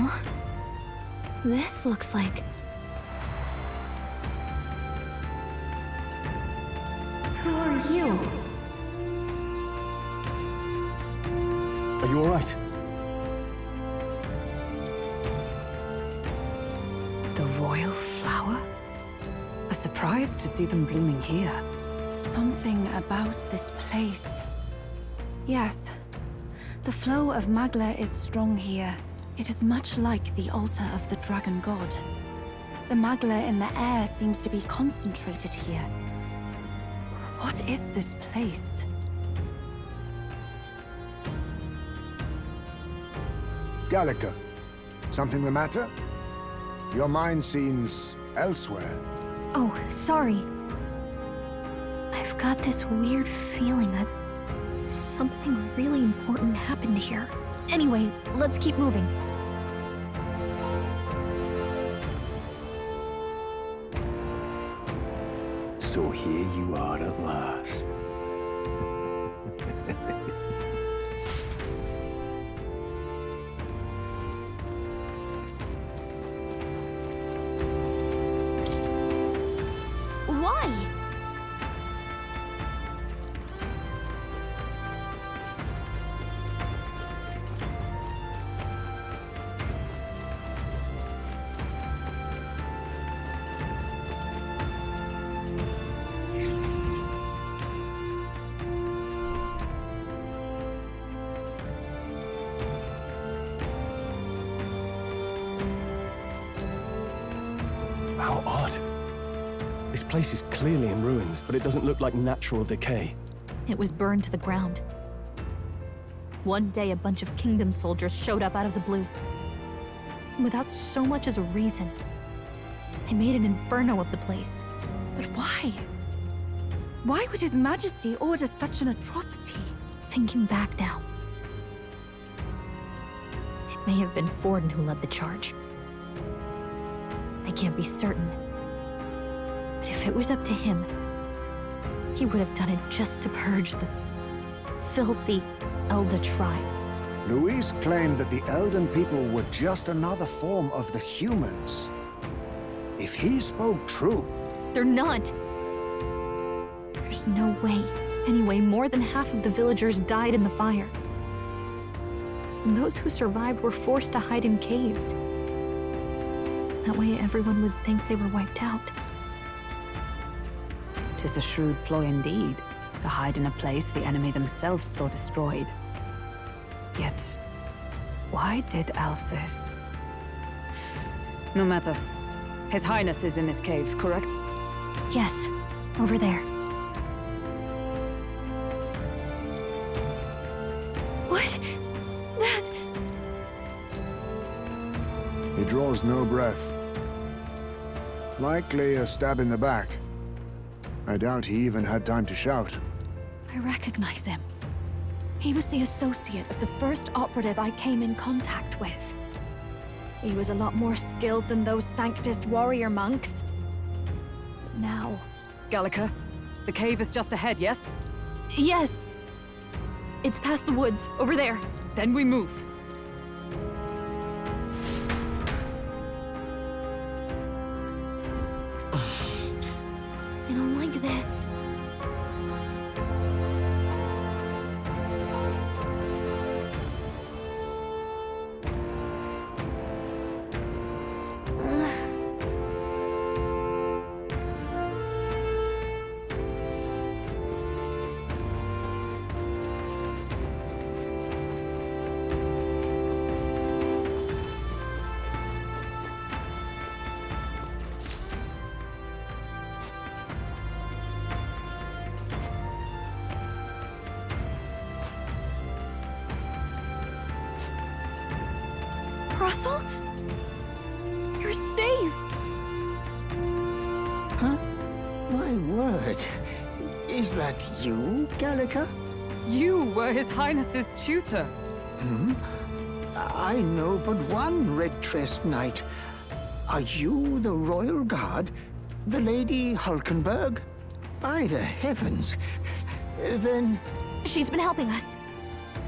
Huh? This looks like... Who are you? Are you all right? The royal flower? A surprise to see them blooming here. Something about this place. Yes. The flow of Magla is strong here. It is much like the altar of the dragon god. The Magla in the air seems to be concentrated here. What is this place? Gallica, something the matter? Your mind seems elsewhere. Oh, sorry. I've got this weird feeling that something really important happened here. Anyway, let's keep moving. So here you are at last. Why? How odd. This place is clearly in ruins, but it doesn't look like natural decay. It was burned to the ground. One day, a bunch of kingdom soldiers showed up out of the blue. Without so much as a reason. They made an inferno of the place. But why? Why would His Majesty order such an atrocity? Thinking back now, it may have been Forden who led the charge. I can't be certain. But if it was up to him, he would have done it just to purge the filthy Elda tribe. Louise claimed that the Elden people were just another form of the humans. If he spoke true... They're not. There's no way. Anyway, more than half of the villagers died in the fire. And those who survived were forced to hide in caves. That way everyone would think they were wiped out. 'Tis a shrewd ploy indeed, to hide in a place the enemy themselves saw destroyed. Yet, why did Alcys? No matter. His Highness is in this cave, correct? Yes, over there. What? That... He draws no breath. Likely a stab in the back. I doubt he even had time to shout. I recognize him. He was the associate of the first operative I came in contact with. He was a lot more skilled than those Sanctist warrior monks. But now... Gallica, the cave is just ahead, yes? Yes. It's past the woods, over there. Then we move. I don't like this. Russell? You're safe! Huh? My word. Is that you, Gallica? You were His Highness's tutor. I know but one red-tressed knight. Are you the royal guard? The Lady Hulkenberg? By the heavens. Then... She's been helping us.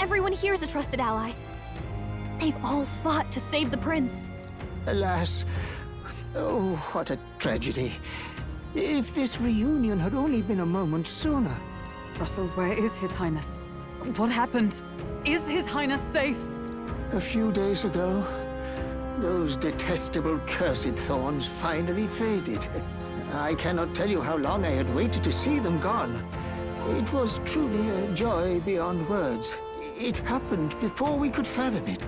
Everyone here is a trusted ally. They've all fought to save the prince. Alas, oh, what a tragedy. If this reunion had only been a moment sooner. Russell, where is His Highness? What happened? Is His Highness safe? A few days ago, those detestable cursed thorns finally faded. I cannot tell you how long I had waited to see them gone. It was truly a joy beyond words. It happened before we could fathom it.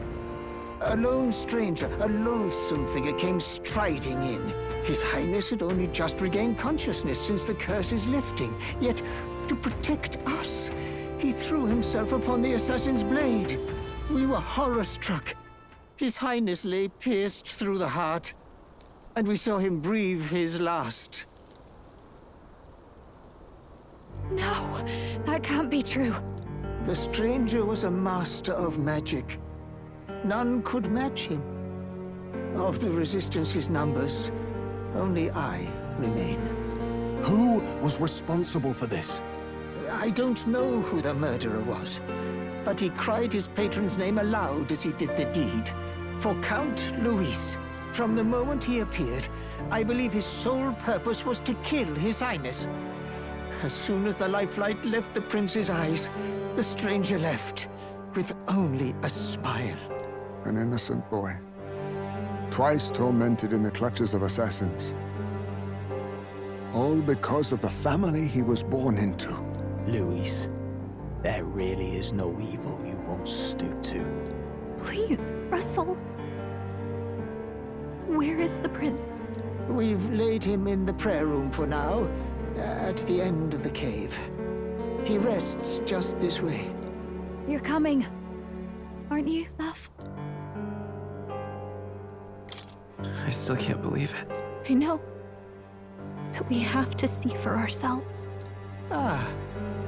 A lone stranger, a loathsome figure came striding in. His Highness had only just regained consciousness since the curse's lifting. Yet, to protect us, he threw himself upon the assassin's blade. We were horror-struck. His Highness lay pierced through the heart, and we saw him breathe his last. No, that can't be true. The stranger was a master of magic. None could match him. Of the Resistance's numbers, only I remain. Who was responsible for this? I don't know who the murderer was, but he cried his patron's name aloud as he did the deed. For Count Luis, from the moment he appeared, I believe his sole purpose was to kill His Highness. As soon as the lifelight left the prince's eyes, the stranger left, with only a smile. An innocent boy. Twice tormented in the clutches of assassins. All because of the family he was born into. Luis, there really is no evil you won't stoop to. Please, Russell. Where is the prince? We've laid him in the prayer room for now, at the end of the cave. He rests just this way. You're coming, aren't you, love? I still can't believe it. I know. But we have to see for ourselves. Ah,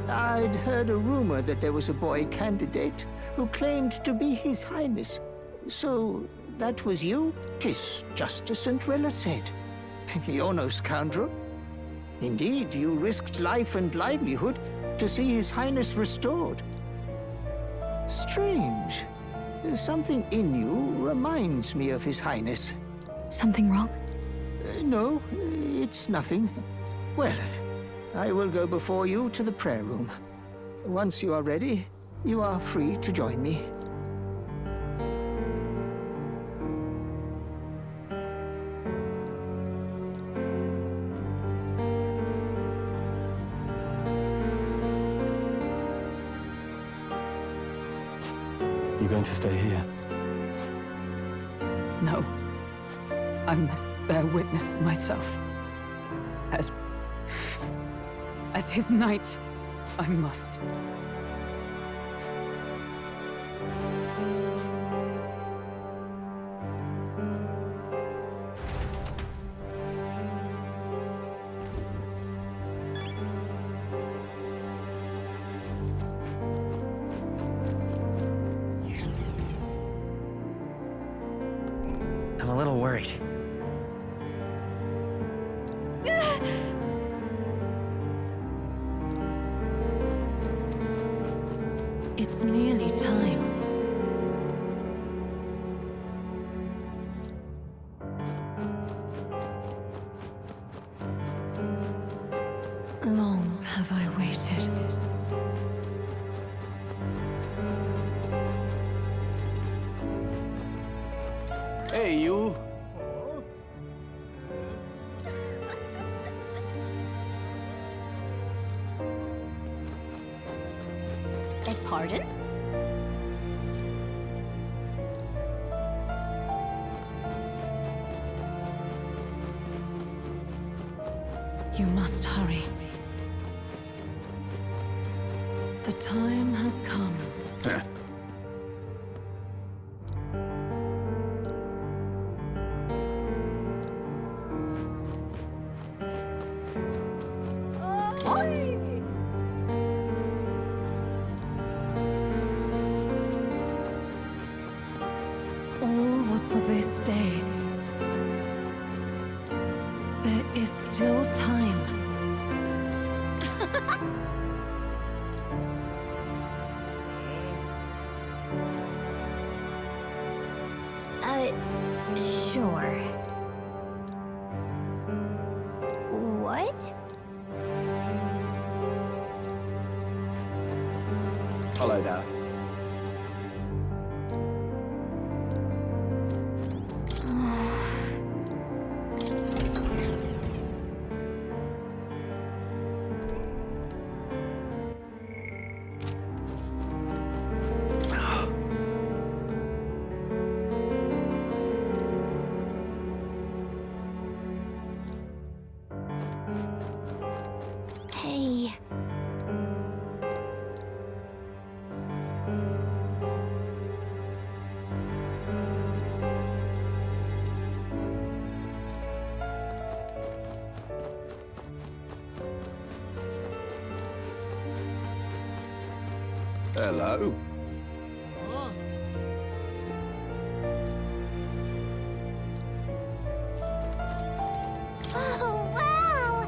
I'd heard a rumor that there was a boy candidate who claimed to be His Highness. So, that was you? 'Tis just as St. Rilla said. You're no scoundrel. Indeed, you risked life and livelihood to see His Highness restored. Strange. Something in you reminds me of His Highness. Something wrong? No, it's nothing. Well, I will go before you to the prayer room. Once you are ready, you are free to join me. You going to stay here? No. I must bear witness myself. As his knight, I must. I'm a little worried. It's nearly time. Long have I waited. Hey, you! Pardon? You must hurry. The time has come. All was for this day. There is still time. Follow that. Hey. Hello. Oh, wow!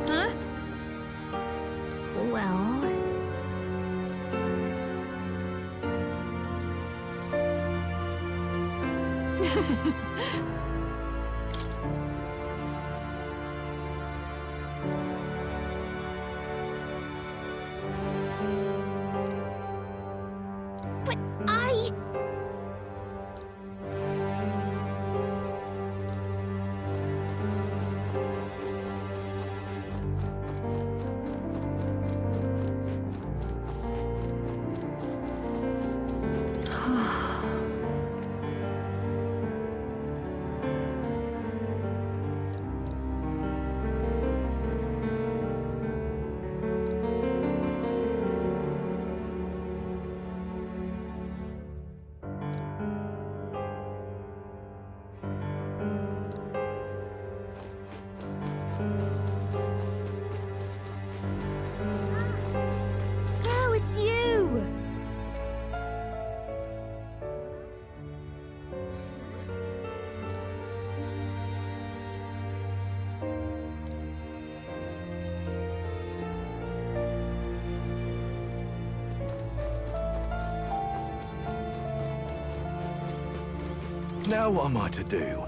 Huh? Well... But I... No, it's you! Now what am I to do?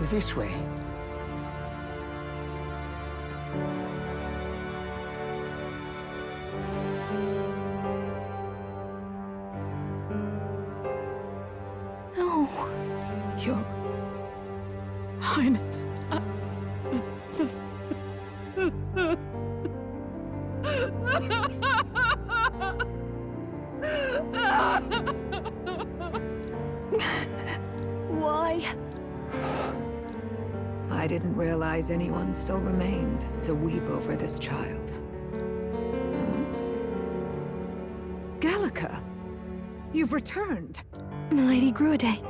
This way. No. Your Highness. Why? I didn't realize anyone still remained to weep over this child. Gallica, you've returned. Milady Gruide.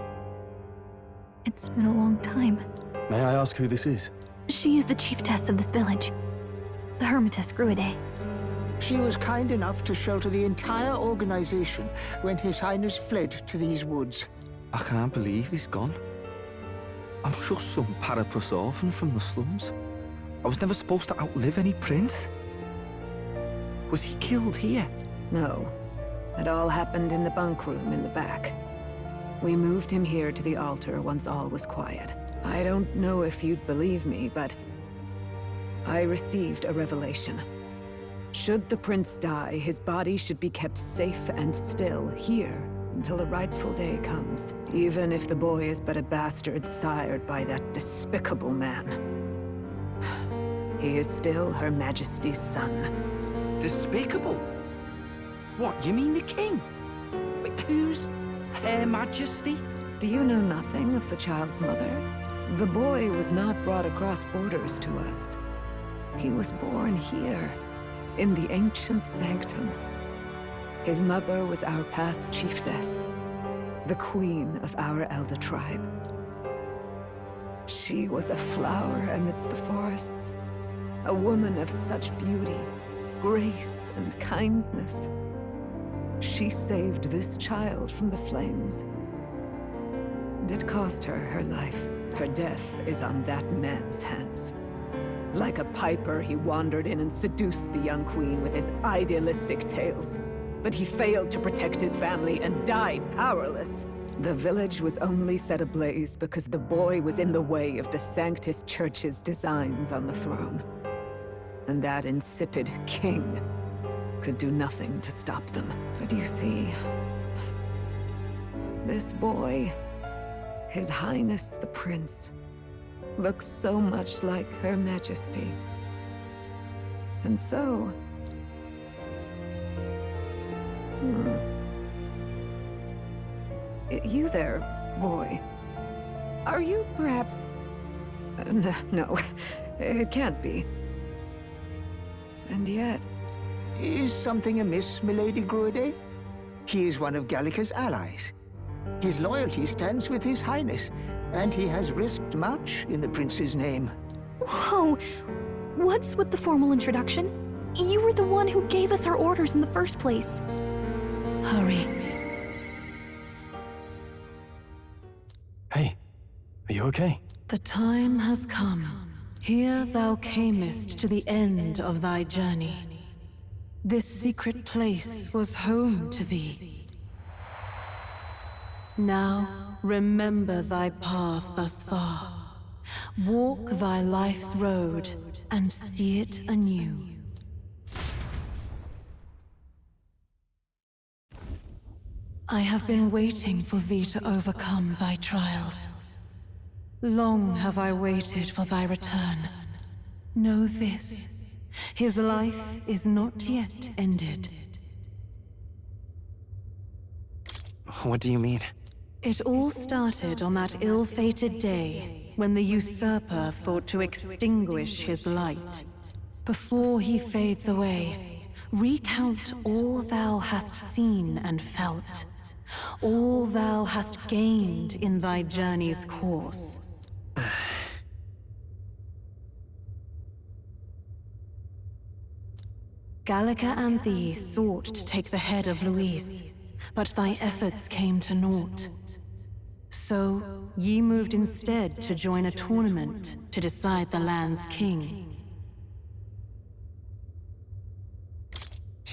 It's been a long time. May I ask who this is? She is the chiefess of this village. The Hermitess Gruide. She was kind enough to shelter the entire organization when His Highness fled to these woods. I can't believe he's gone. I'm just some parapus orphan from the slums. I was never supposed to outlive any prince. Was he killed here? No. It all happened in the bunk room in the back. We moved him here to the altar once all was quiet. I don't know if you'd believe me, but I received a revelation. Should the prince die, his body should be kept safe and still here until the rightful day comes, even if the boy is but a bastard sired by that despicable man. He is still Her Majesty's son. Despicable? What, you mean the king? Wait, who's Her Majesty? Do you know nothing of the child's mother? The boy was not brought across borders to us. He was born here, in the ancient sanctum. His mother was our past chiefess, the queen of our elder tribe. She was a flower amidst the forests, a woman of such beauty, grace, and kindness. She saved this child from the flames. And it cost her her life. Her death is on that man's hands. Like a piper, he wandered in and seduced the young queen with his idealistic tales. But he failed to protect his family and died powerless. The village was only set ablaze because the boy was in the way of the Sanctus Church's designs on the throne. And that insipid king could do nothing to stop them. But you see, this boy, His Highness the Prince, looks so much like Her Majesty. And so... You there, boy. Are you perhaps... No, it can't be. And yet... Is something amiss, Milady Gruede? He is one of Gallica's allies. His loyalty stands with His Highness, and he has risked much in the prince's name. Whoa! What's with the formal introduction? You were the one who gave us our orders in the first place. Hurry. Hey, are you okay? The time has come. Here thou camest to the end of thy journey. This secret place was home to thee. Now, remember thy path thus far. Walk thy life's road and see it anew. I have been waiting for thee to overcome thy trials. Long have I waited for thy return. Know this. His life is not yet ended. What do you mean? It all started on that ill-fated day when the usurper thought to extinguish his light. Before he fades away, recount all thou hast seen and felt, all thou hast gained in thy journey's course. Gallica and thee sought to take the head of Louise, but thy efforts came to naught. So, ye moved instead to join a tournament to decide the land's king.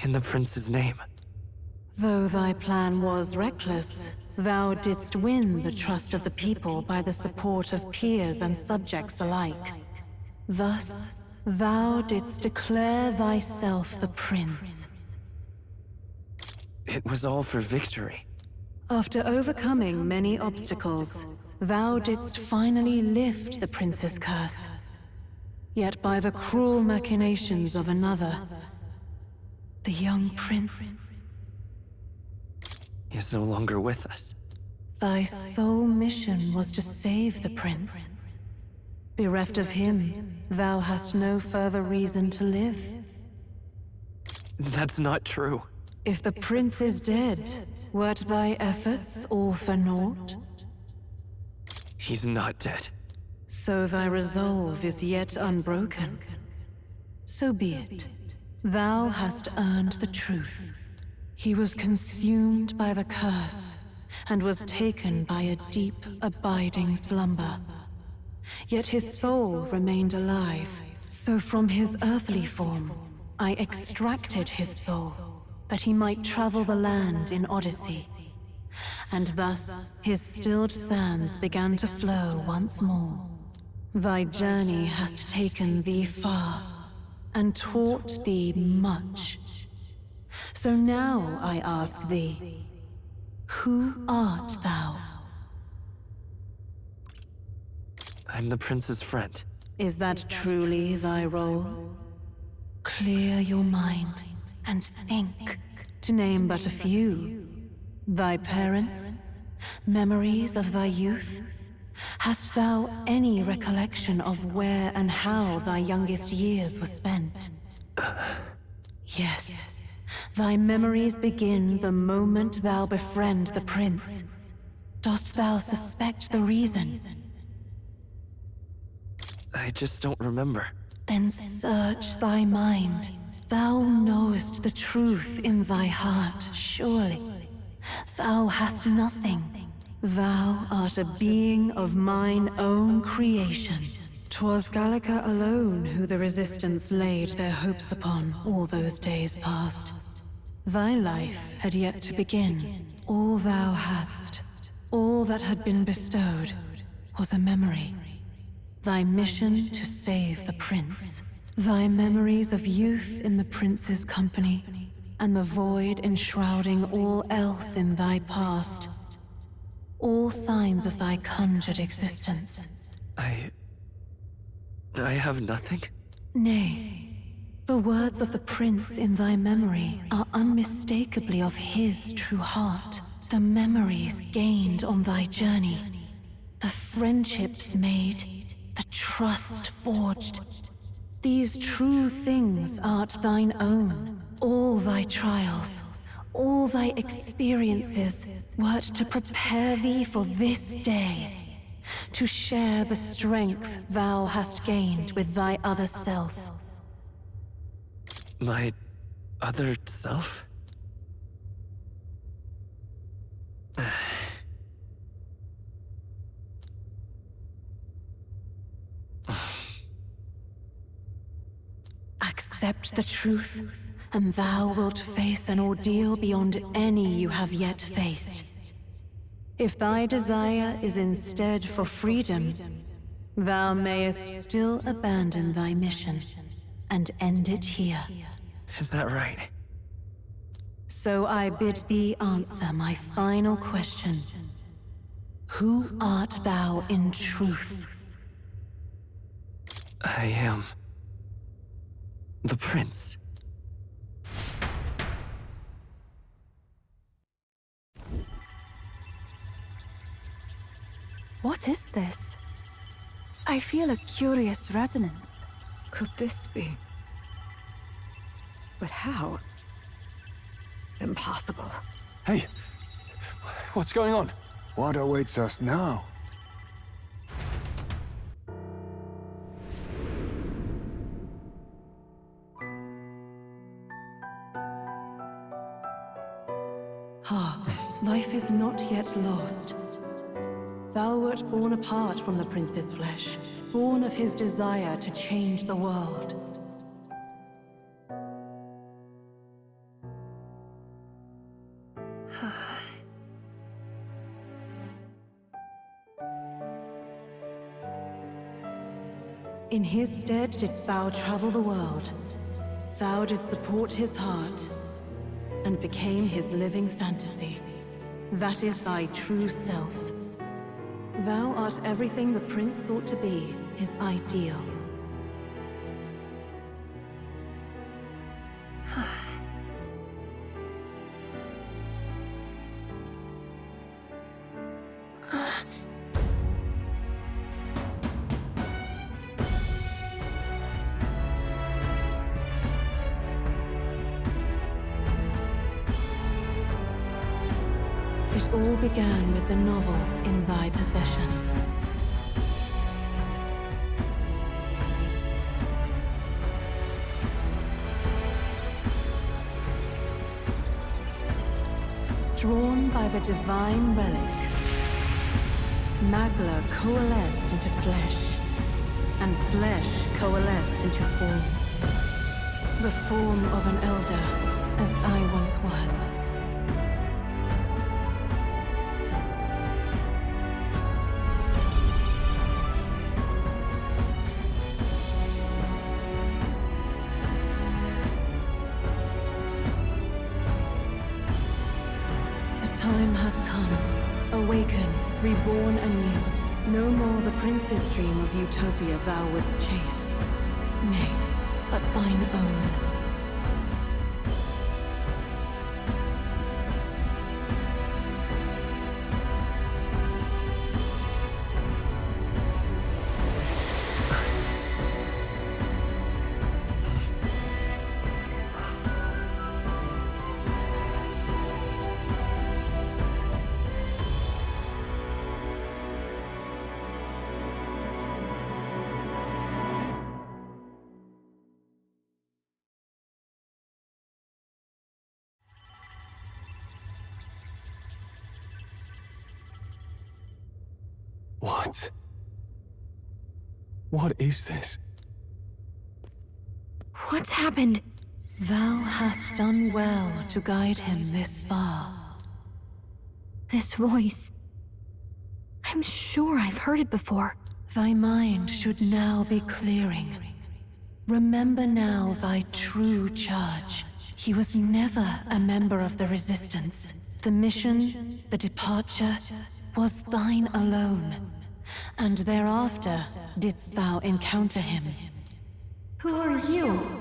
In the prince's name. Though thy plan was reckless, thou didst win the trust of the people by the support of peers and subjects alike. Thus, thou didst declare thyself the prince. It was all for victory. After overcoming many obstacles, thou didst finally lift the prince's curse. Yet by the cruel machinations of another, the young prince, He is no longer with us. thy sole mission was to save the prince. Bereft of him, thou hast no further reason to live. That's not true. If the prince is dead, wert thy efforts all for naught? He's not dead. So thy resolve is yet unbroken. So be it. Thou hast earned the truth. He was consumed by the curse, and was taken by a deep, abiding slumber. Yet his soul remained alive, so from his earthly form, I extracted his soul, that he might travel the land in Odyssey. And thus his stilled sands began to flow once more. Thy journey hast taken thee far, and taught thee much. So now I ask thee, who art thou? I'm the prince's friend. Is that truly thy role? Clear your mind and think, to name but a few. Thy parents? Memories of thy youth? Hast thou any recollection of where and how thy youngest years were spent? Yes. Thy memories begin the moment thou befriend the prince. Dost thou suspect the reason? I just don't remember. Then search thy mind. Thou knowest the truth in thy heart, surely. Thou hast nothing. Thou art a being of mine own creation. 'Twas Gallica alone who the Resistance laid their hopes upon all those days past. Thy life had yet to begin. All thou hadst, all that had been bestowed, was a memory. Thy mission to save the prince. Thy memories of youth in the prince's company, and the void enshrouding all else in thy past. All signs of thy conjured existence. I have nothing? Nay, the words of the prince in thy memory are unmistakably of his true heart. The memories gained on thy journey, the friendships made, the trust forged. These true things art thine own. All thy trials, all thy experiences wert to prepare thee for this day, to share the strength thou hast gained with thy other self. My other self? Accept the truth, and thou wilt face an ordeal beyond any you have yet faced. If thy desire is instead for freedom, thou mayest still abandon thy mission and end it here. Is that right? So I bid thee answer my final question. Who art thou in truth? I am the prince. What is this? I feel a curious resonance. Could this be? But how? Impossible. Hey, what's going on? What awaits us now? Life is not yet lost. Thou wert born apart from the prince's flesh, born of his desire to change the world. In his stead didst thou travel the world. Thou didst support his heart, and became his living fantasy. That is thy true self. Thou art everything the prince sought to be, his ideal. It all began with the novel in thy possession. Drawn by the divine relic, Magla coalesced into flesh, and flesh coalesced into form. The form of an elder, as I once was. Time hath come. Awaken, reborn anew. No more the prince's dream of utopia thou wouldst chase. Nay, but thine own. What? What is this? What's happened? Thou hast done well to guide him this far. This voice. I'm sure I've heard it before. Thy mind should now be clearing. Remember now thy true charge. He was never a member of the Resistance. The mission, the departure, was thine alone. And thereafter didst thou encounter him. Who are you?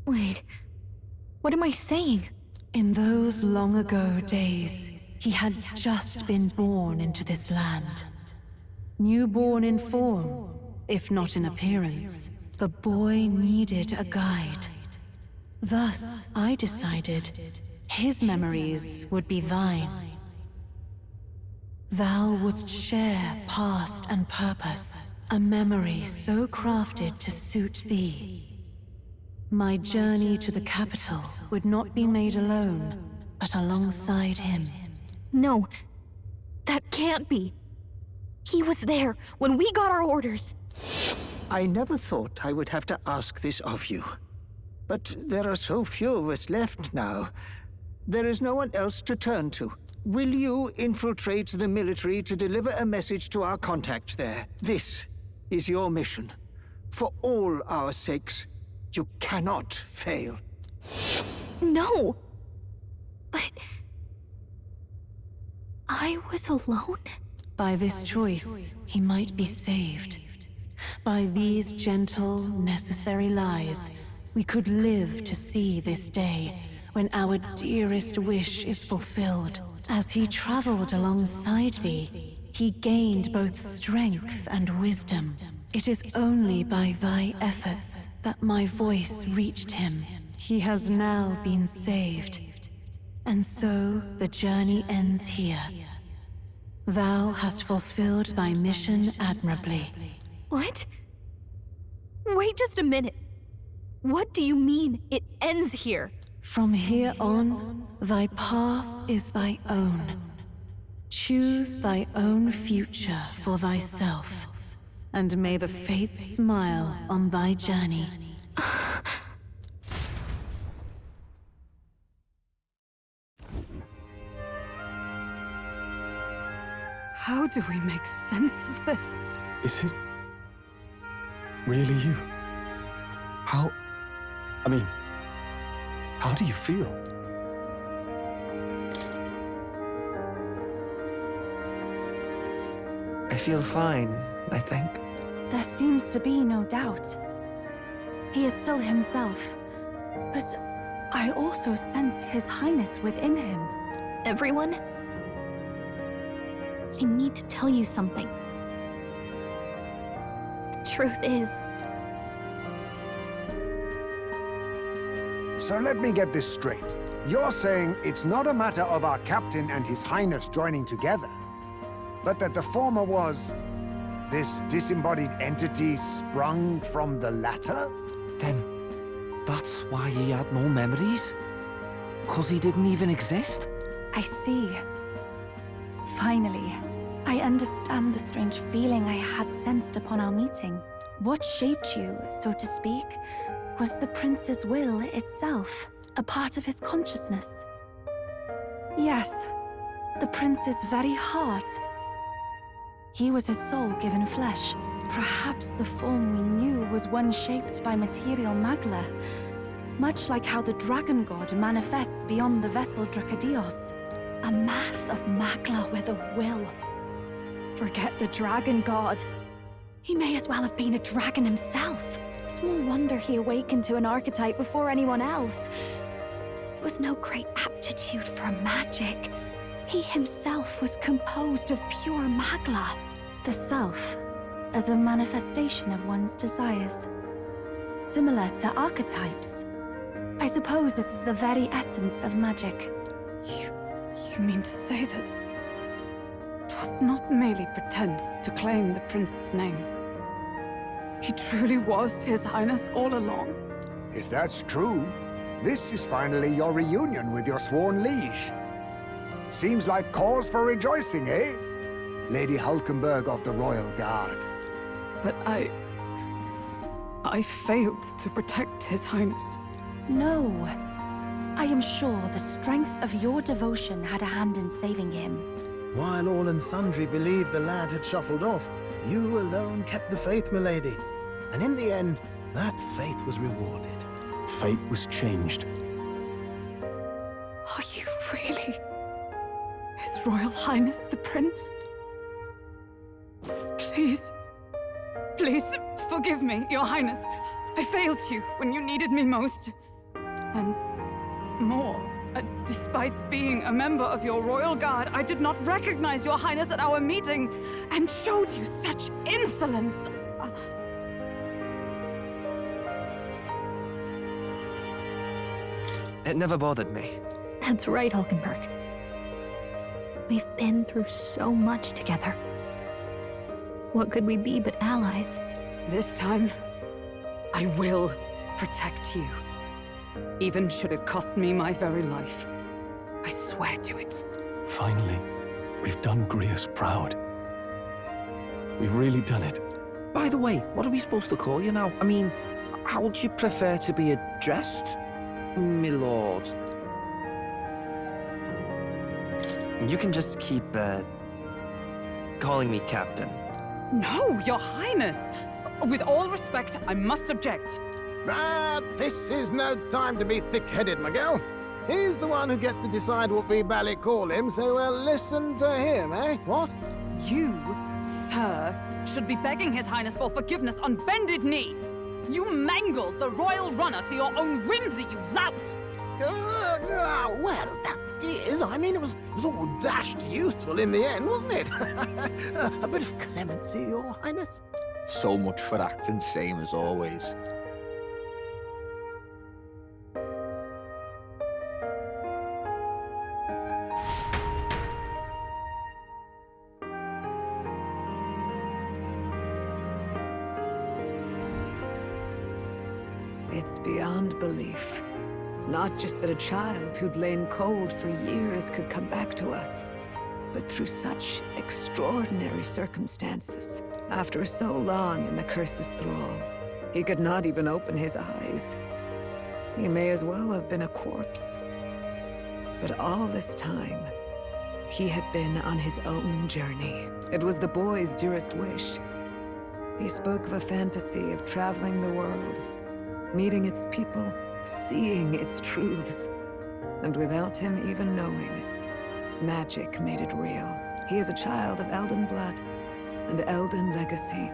Wait, what am I saying? In those long ago days, he had just been born into this land. Newborn in form, if not in appearance, the boy needed a guide. Thus, I decided his memories would be thine. Thou wouldst share past and purpose, a memory so crafted to suit thee. My journey to the capital would not be made alone, but alongside him. No, that can't be. He was there when we got our orders. I never thought I would have to ask this of you. But there are so few of us left now. There is no one else to turn to. Will you infiltrate the military to deliver a message to our contact there? This is your mission. For all our sakes, you cannot fail. No! But... I was alone? By this choice, he might be saved. By these gentle, necessary lies, we could live to see this day when our dearest wish is fulfilled. As he traveled alongside thee, he gained both strength and wisdom. It is only by thy efforts that my voice reached him. He has now been saved. And so the journey ends here. Thou hast fulfilled thy mission admirably. What? Wait just a minute. What do you mean, it ends here? From here on, thy path is thy own. Choose thy own future for thyself, and may the fates smile on thy journey. How do we make sense of this? Is it really you? How do you feel? I feel fine, I think. There seems to be no doubt. He is still himself, but I also sense His Highness within him. Everyone? I need to tell you something. The truth is... So let me get this straight. You're saying it's not a matter of our captain and His Highness joining together, but that the former was this disembodied entity sprung from the latter? Then that's why he had no memories? 'Cause he didn't even exist? I see. Finally, I understand the strange feeling I had sensed upon our meeting. What shaped you, so to speak, was the prince's will itself, a part of his consciousness. Yes, the prince's very heart. He was his soul given flesh. Perhaps the form we knew was one shaped by material magla, much like how the dragon god manifests beyond the vessel Drakadios. A mass of magla with a will. Forget the dragon god. He may as well have been a dragon himself. Small wonder he awakened to an archetype before anyone else. It was no great aptitude for magic. He himself was composed of pure magla. The self, as a manifestation of one's desires. Similar to archetypes. I suppose this is the very essence of magic. You mean to say that... it was not merely pretense to claim the prince's name? He truly was His Highness all along? If that's true, this is finally your reunion with your sworn liege. Seems like cause for rejoicing, eh? Lady Hulkenberg of the Royal Guard. But I failed to protect His Highness. No. I am sure the strength of your devotion had a hand in saving him. While all and sundry believed the lad had shuffled off, you alone kept the faith, milady. And in the end, that faith was rewarded. Fate was changed. Are you really His Royal Highness the Prince? Please, please forgive me, Your Highness. I failed you when you needed me most. And more, despite being a member of your Royal Guard, I did not recognize Your Highness at our meeting and showed you such insolence. It never bothered me. That's right, Hulkenberg. We've been through so much together. What could we be but allies? This time, I will protect you. Even should it cost me my very life. I swear to it. Finally, we've done Grius proud. We've really done it. By the way, what are we supposed to call you now? I mean, how would you prefer to be addressed, my lord? You can just keep, calling me Captain. No, Your Highness! With all respect, I must object. But this is no time to be thick-headed, Miguel. He's the one who gets to decide what we bally call him, so we'll listen to him, eh? What? You, sir, should be begging His Highness for forgiveness on bended knee. You mangled the royal runner to your own whimsy, you lout! Well, that is, I mean, it was all dashed useful in the end, wasn't it? A bit of clemency, Your Highness. So much for acting same as always. It's beyond belief. Not just that a child who'd lain cold for years could come back to us, but through such extraordinary circumstances. After so long in the curse's thrall, he could not even open his eyes. He may as well have been a corpse. But all this time, he had been on his own journey. It was the boy's dearest wish. He spoke of a fantasy of traveling the world, meeting its people, seeing its truths. And without him even knowing, magic made it real. He is a child of Elden blood and Elden legacy.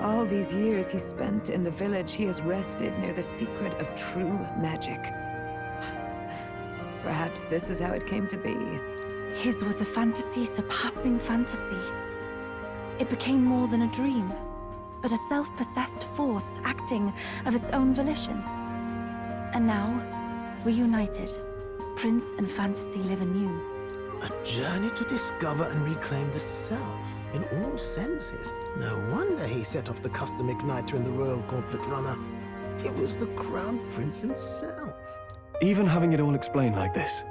All these years he spent in the village, he has rested near the secret of true magic. Perhaps this is how it came to be. His was a fantasy surpassing fantasy. It became more than a dream, but a self-possessed force acting of its own volition. And now, reunited, Prince and fantasy live anew. A journey to discover and reclaim the self, in all senses. No wonder he set off the custom igniter in the Royal Gauntlet Runner. It was the Crown Prince himself. Even having it all explained like this,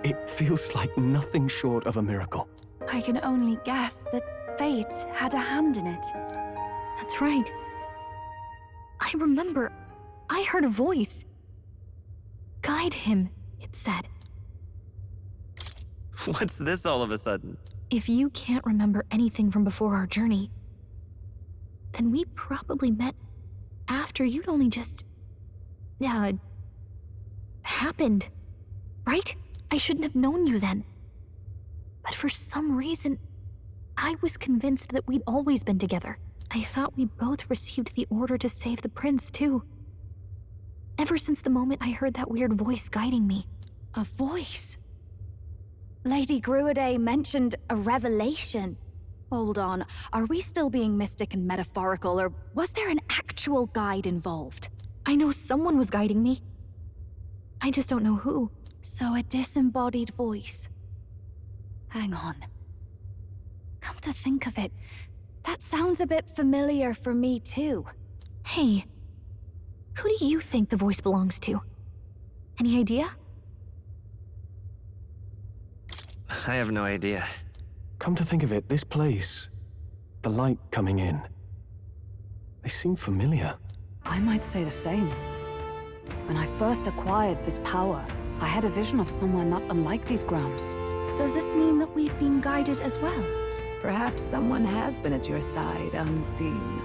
it feels like nothing short of a miracle. I can only guess that fate had a hand in it. That's right. I remember, I heard a voice. Guide him, it said. What's this all of a sudden? If you can't remember anything from before our journey, then we probably met after you'd only just... happened, right? I shouldn't have known you then. But for some reason, I was convinced that we'd always been together. I thought we both received the order to save the prince, too. Ever since the moment I heard that weird voice guiding me. A voice? Lady Gruaday mentioned a revelation. Hold on, are we still being mystic and metaphorical, or was there an actual guide involved? I know someone was guiding me. I just don't know who. So a disembodied voice. Hang on. Come to think of it, that sounds a bit familiar for me too. Hey, who do you think the voice belongs to? Any idea? I have no idea. Come to think of it, this place, the light coming in, they seem familiar. I might say the same. When I first acquired this power, I had a vision of somewhere not unlike these grounds. Does this mean that we've been guided as well? Perhaps someone has been at your side unseen,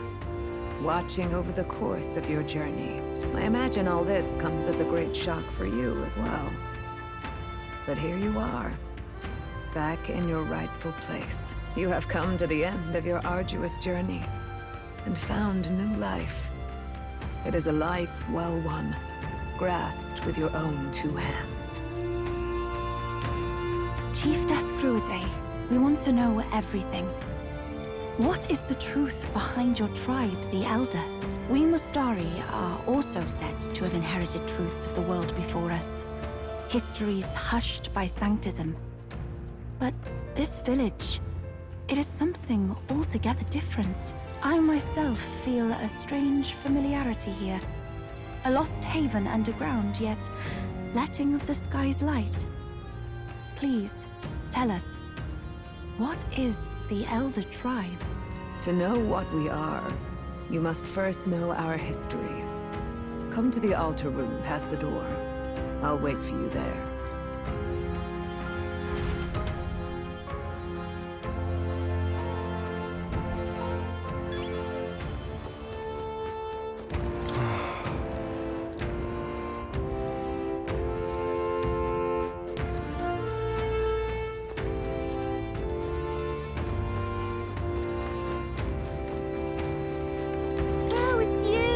watching over the course of your journey. I imagine all this comes as a great shock for you as well. But here you are, back in your rightful place. You have come to the end of your arduous journey and found new life. It is a life well won, grasped with your own two hands. Chief Descruide, we want to know everything. What is the truth behind your tribe, the Elder? We Mustari are also said to have inherited truths of the world before us. Histories hushed by sanctism. But this village, it is something altogether different. I myself feel a strange familiarity here. A lost haven underground, yet letting of the sky's light. Please, tell us, what is the Elder Tribe? To know what we are, you must first know our history. Come to the altar room past the door. I'll wait for you there. Oh, it's you!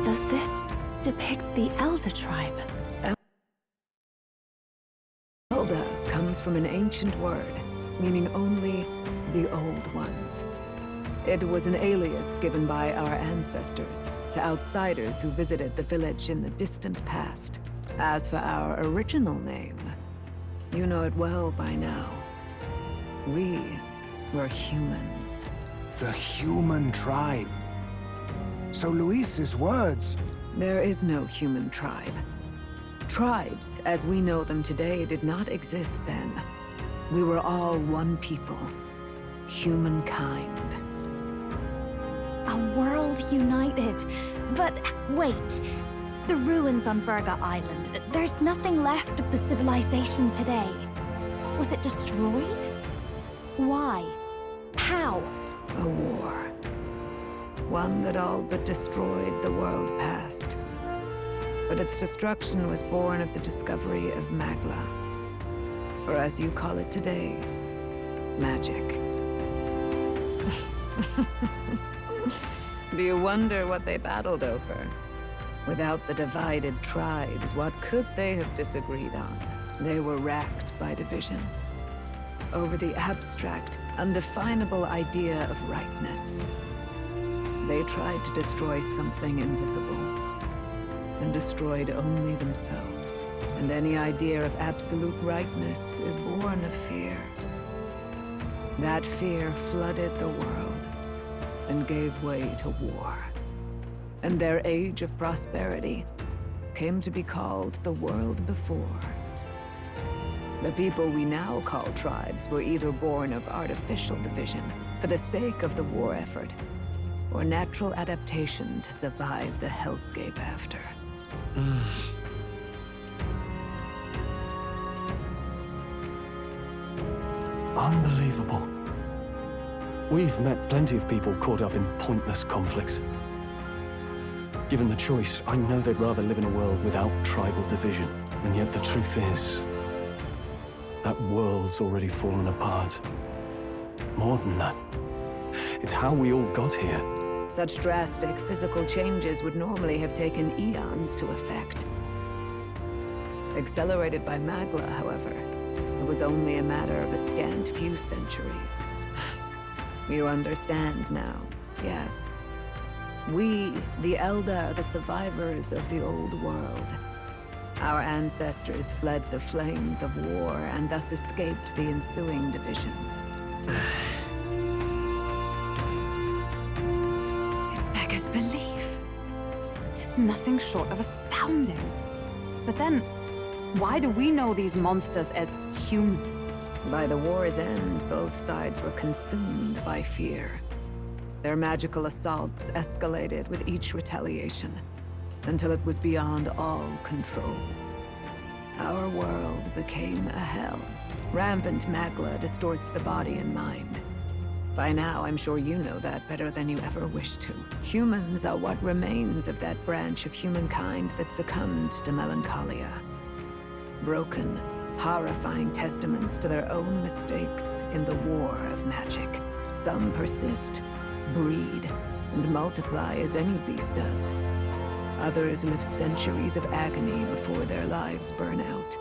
Does this depict the Elder Tribe? Elda comes from an ancient word, meaning only the Old Ones. It was an alias given by our ancestors to outsiders who visited the village in the distant past. As for our original name, you know it well by now. We were humans. The human tribe. So Luis's words... There is no human tribe. Tribes, as we know them today, did not exist then. We were all one people. Humankind. A world united. But wait. The ruins on Virga Island. There's nothing left of the civilization today. Was it destroyed? Why? How? A war. One that all but destroyed the world past. But its destruction was born of the discovery of Magla. Or as you call it today, magic. Do you wonder what they battled over? Without the divided tribes, what could they have disagreed on? They were racked by division. Over the abstract, undefinable idea of rightness. They tried to destroy something invisible, and destroyed only themselves. And any idea of absolute rightness is born of fear. That fear flooded the world, and gave way to war. And their age of prosperity came to be called the world before. The people we now call tribes were either born of artificial division for the sake of the war effort, or natural adaptation to survive the hellscape after. Unbelievable. We've met plenty of people caught up in pointless conflicts. Given the choice, I know they'd rather live in a world without tribal division. And yet the truth is, that world's already fallen apart. More than that, it's how we all got here. Such drastic physical changes would normally have taken eons to effect. Accelerated by Magla, however, it was only a matter of a scant few centuries. You understand now, yes? We, the Elder, are the survivors of the old world. Our ancestors fled the flames of war and thus escaped the ensuing divisions. It beggars belief. It is nothing short of astounding. But then, why do we know these monsters as humans? By the war's end, both sides were consumed by fear. Their magical assaults escalated with each retaliation, until it was beyond all control. Our world became a hell. Rampant magla distorts the body and mind. By now, I'm sure you know that better than you ever wished to. Humans are what remains of that branch of humankind that succumbed to melancholia. Broken, horrifying testaments to their own mistakes in the war of magic. Some persist, breed, and multiply as any beast does. Others live centuries of agony before their lives burn out.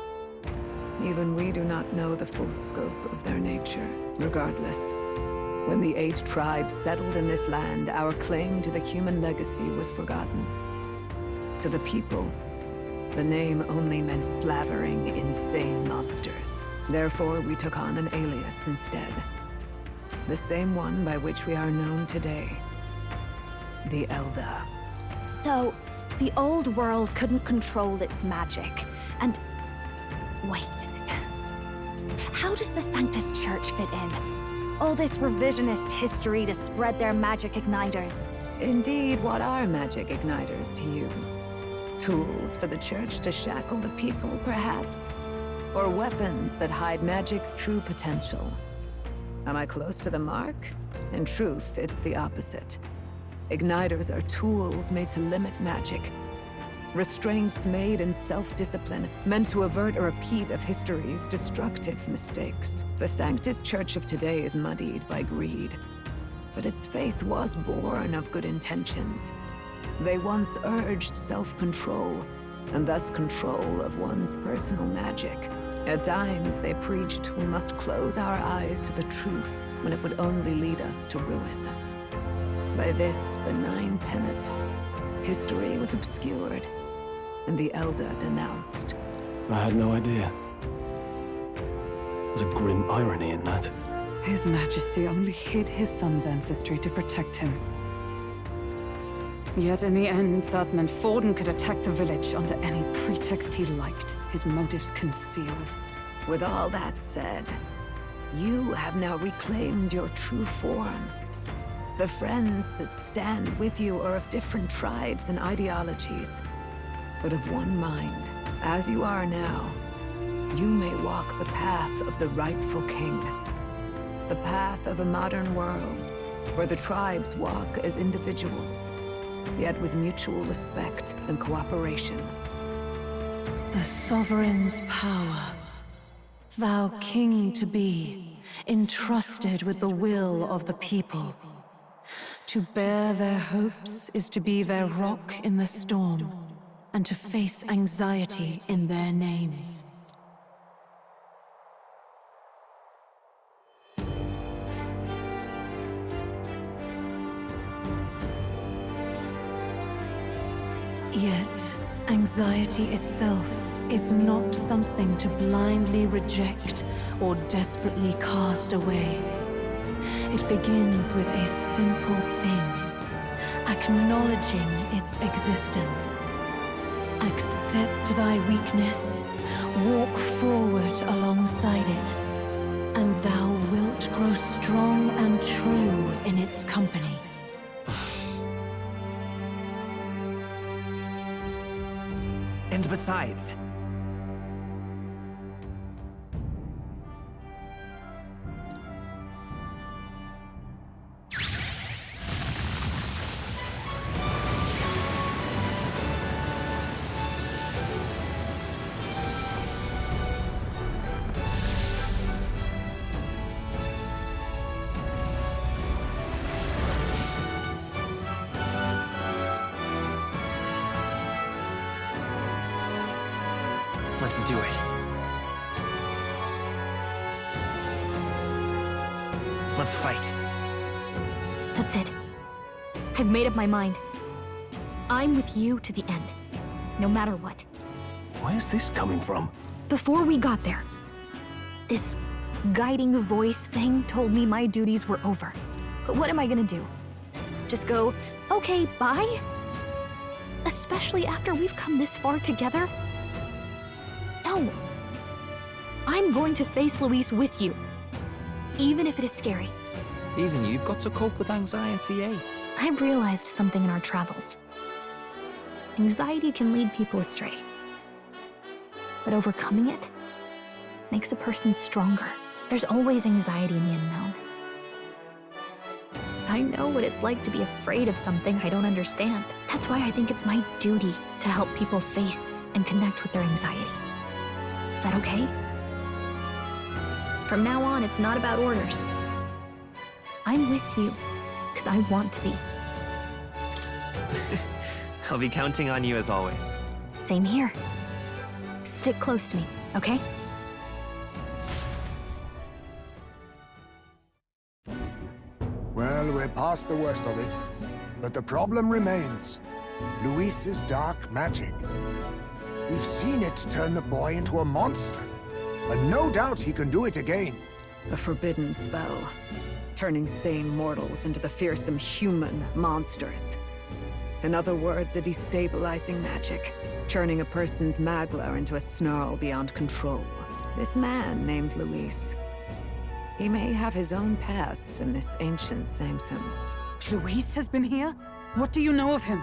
Even we do not know the full scope of their nature. Regardless, when the 8 tribes settled in this land, our claim to the human legacy was forgotten. To the people, the name only meant slavering, insane monsters. Therefore, we took on an alias instead. The same one by which we are known today. The Elder. So, the old world couldn't control its magic, and... Wait. How does the Sanctus Church fit in? All this revisionist history to spread their magic igniters. Indeed, what are magic igniters to you? Tools for the Church to shackle the people, perhaps? Or weapons that hide magic's true potential? Am I close to the mark? In truth, it's the opposite. Igniters are tools made to limit magic. Restraints made in self-discipline, meant to avert a repeat of history's destructive mistakes. The Sanctus Church of today is muddied by greed. But its faith was born of good intentions. They once urged self-control, and thus control of one's personal magic. At times, they preached we must close our eyes to the truth when it would only lead us to ruin. By this benign tenet, history was obscured, and the Elder denounced. I had no idea. There's a grim irony in that. His Majesty only hid his son's ancestry to protect him. Yet in the end, that meant Forden could attack the village under any pretext he liked, his motives concealed. With all that said, you have now reclaimed your true form. The friends that stand with you are of different tribes and ideologies, but of one mind. As you are now, you may walk the path of the rightful king. The path of a modern world, where the tribes walk as individuals, yet with mutual respect and cooperation. The sovereign's power, thou king to be, entrusted with the will of the people. To bear their hopes is to be their rock in the storm, and to face anxiety in their names. Yet, anxiety itself is not something to blindly reject or desperately cast away. It begins with a simple thing, acknowledging its existence. Accept thy weakness, walk forward alongside it, and thou wilt grow strong and true in its company. And besides, let's do it. Let's fight. That's it. I've made up my mind. I'm with you to the end, no matter what. Where's this coming from? Before we got there, this guiding voice thing told me my duties were over. But what am I gonna do? Just go, okay, bye? Especially after we've come this far together? No. I'm going to face Luis with you, even if it is scary. Even you've got to cope with anxiety, eh? I realized something in our travels. Anxiety can lead people astray. But overcoming it makes a person stronger. There's always anxiety in the unknown. I know what it's like to be afraid of something I don't understand. That's why I think it's my duty to help people face and connect with their anxiety. Is that okay? From now on, it's not about orders. I'm with you, because I want to be. I'll be counting on you as always. Same here. Stick close to me, okay? Well, we're past the worst of it. But the problem remains. Luis's dark magic. We've seen it turn the boy into a monster. And no doubt he can do it again. A forbidden spell, turning sane mortals into the fearsome human monsters. In other words, a destabilizing magic, turning a person's magla into a snarl beyond control. This man named Luis, he may have his own past in this ancient sanctum. Luis has been here? What do you know of him?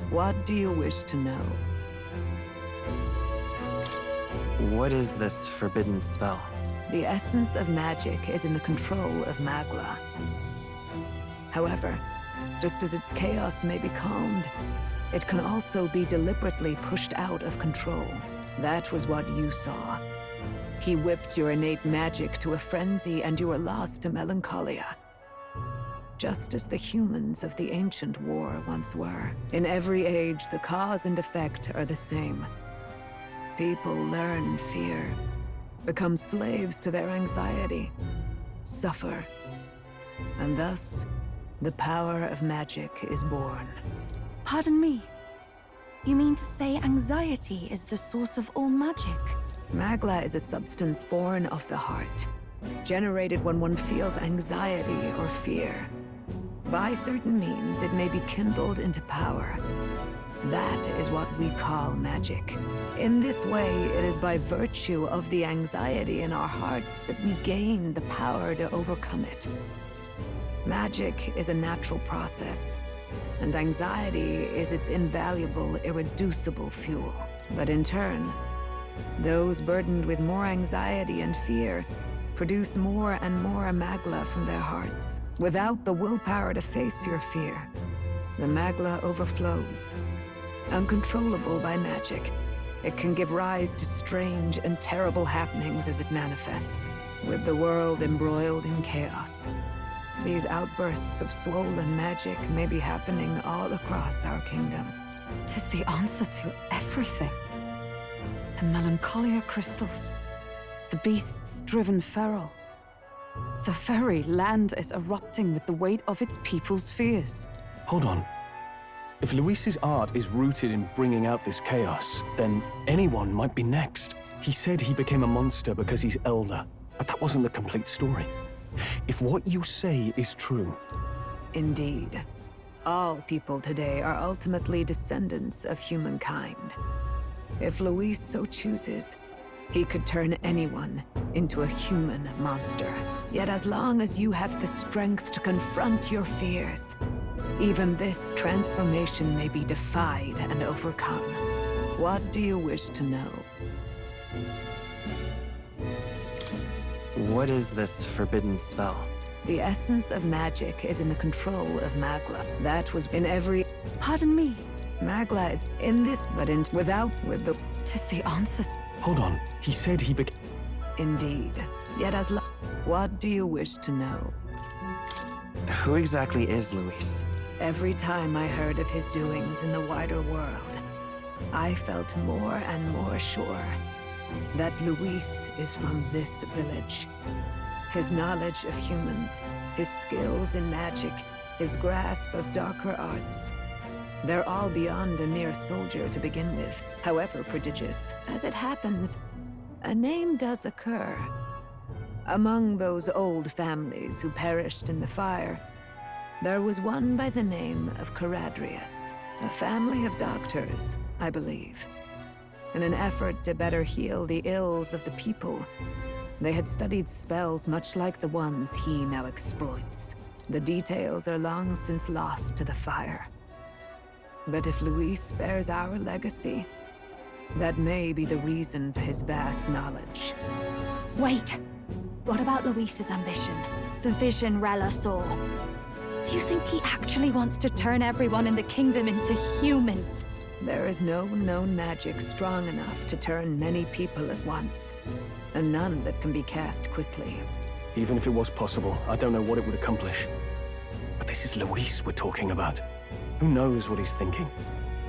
What do you wish to know? What is this forbidden spell? The essence of magic is in the control of magla. However, just as its chaos may be calmed, it can also be deliberately pushed out of control. That was what you saw. He whipped your innate magic to a frenzy and you were lost to melancholia. Just as the humans of the ancient war once were. In every age, the cause and effect are the same. People learn fear, become slaves to their anxiety, suffer, and thus, the power of magic is born. Pardon me. You mean to say anxiety is the source of all magic? Magla is a substance born of the heart, generated when one feels anxiety or fear. By certain means, it may be kindled into power. That is what we call magic. In this way, it is by virtue of the anxiety in our hearts that we gain the power to overcome it. Magic is a natural process, and anxiety is its invaluable, irreducible fuel. But in turn, those burdened with more anxiety and fear produce more and more magla from their hearts. Without the willpower to face your fear, the magla overflows. Uncontrollable by magic, it can give rise to strange and terrible happenings as it manifests, with the world embroiled in chaos. These outbursts of swollen magic may be happening all across our kingdom. 'Tis the answer to everything. The melancholia crystals, the beasts driven feral. The very land is erupting with the weight of its people's fears. Hold on. If Luis's art is rooted in bringing out this chaos, then anyone might be next. He said he became a monster because he's elder, but that wasn't the complete story. If what you say is true... Indeed. All people today are ultimately descendants of humankind. If Luis so chooses, he could turn anyone into a human monster. Yet as long as you have the strength to confront your fears, even this transformation may be defied and overcome. What do you wish to know? What is this forbidden spell? The essence of magic is in the control of magla. That was in every... Pardon me. Magla is in this, but with the... 'Tis the answer. Hold on. He said he became... Indeed. Yet as what do you wish to know? Who exactly is Luis? Every time I heard of his doings in the wider world, I felt more and more sure that Luis is from this village. His knowledge of humans, his skills in magic, his grasp of darker arts. They're all beyond a mere soldier to begin with, however prodigious. As it happens, a name does occur. Among those old families who perished in the fire, there was one by the name of Caradrius, a family of doctors, I believe. In an effort to better heal the ills of the people, they had studied spells much like the ones he now exploits. The details are long since lost to the fire. But if Luis bears our legacy, that may be the reason for his vast knowledge. Wait! What about Luis's ambition? The vision Rella saw? Do you think he actually wants to turn everyone in the kingdom into humans? There is no known magic strong enough to turn many people at once, and none that can be cast quickly. Even if it was possible, I don't know what it would accomplish. But this is Luis we're talking about. Who knows what he's thinking?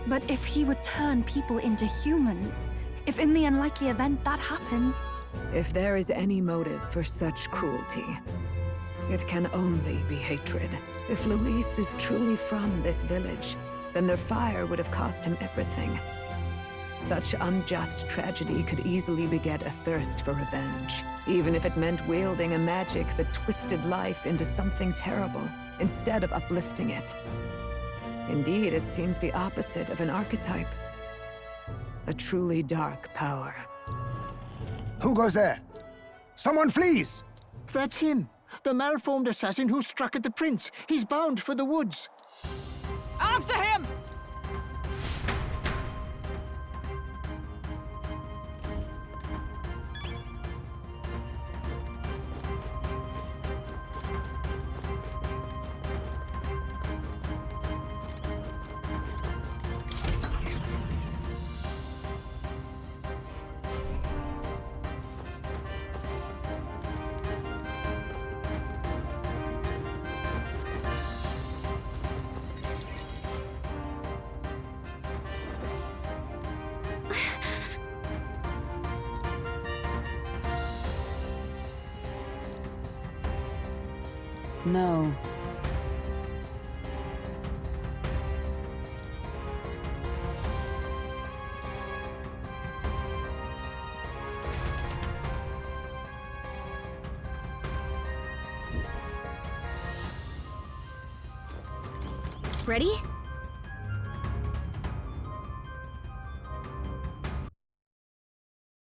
But if he would turn people into humans, if in the unlikely event that happens... If there is any motive for such cruelty, it can only be hatred. If Luis is truly from this village, then their fire would have cost him everything. Such unjust tragedy could easily beget a thirst for revenge, even if it meant wielding a magic that twisted life into something terrible, instead of uplifting it. Indeed, it seems the opposite of an archetype. A truly dark power. Who goes there? Someone flees! That's him! The malformed assassin who struck at the prince. He's bound for the woods. After him! No. Ready?